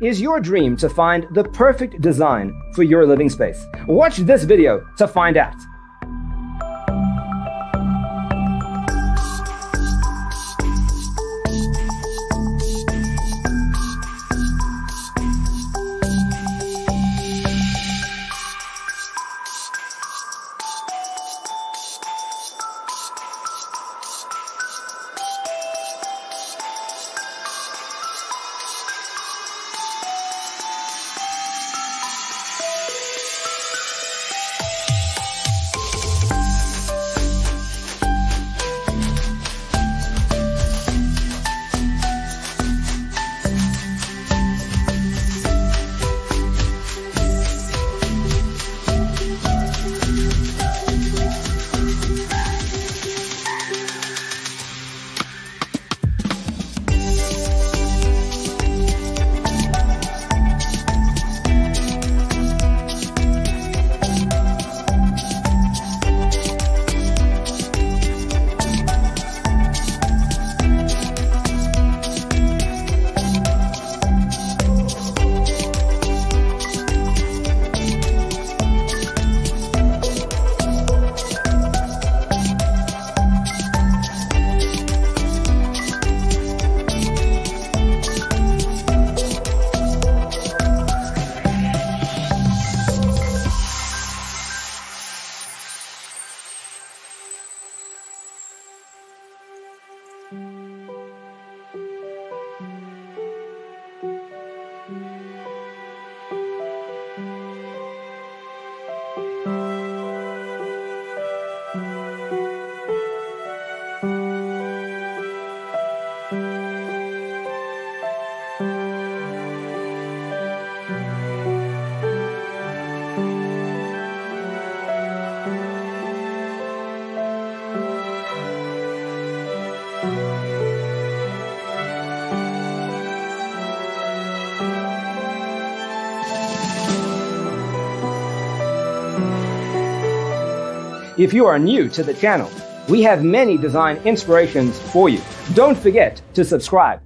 Is your dream to find the perfect design for your living space? Watch this video to find out. If you are new to the channel, we have many design inspirations for you. Don't forget to subscribe.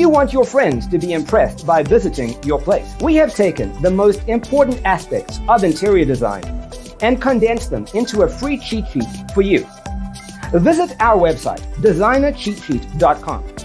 You want your friends to be impressed by visiting your place. We have taken the most important aspects of interior design and condensed them into a free cheat sheet for you. Visit our website, designercheatsheet.com.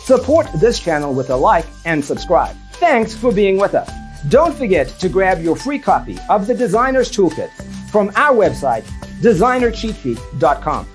Support this channel with a like and subscribe. Thanks for being with us. Don't forget to grab your free copy of the Designer's Toolkit from our website, designercheatsheet.com.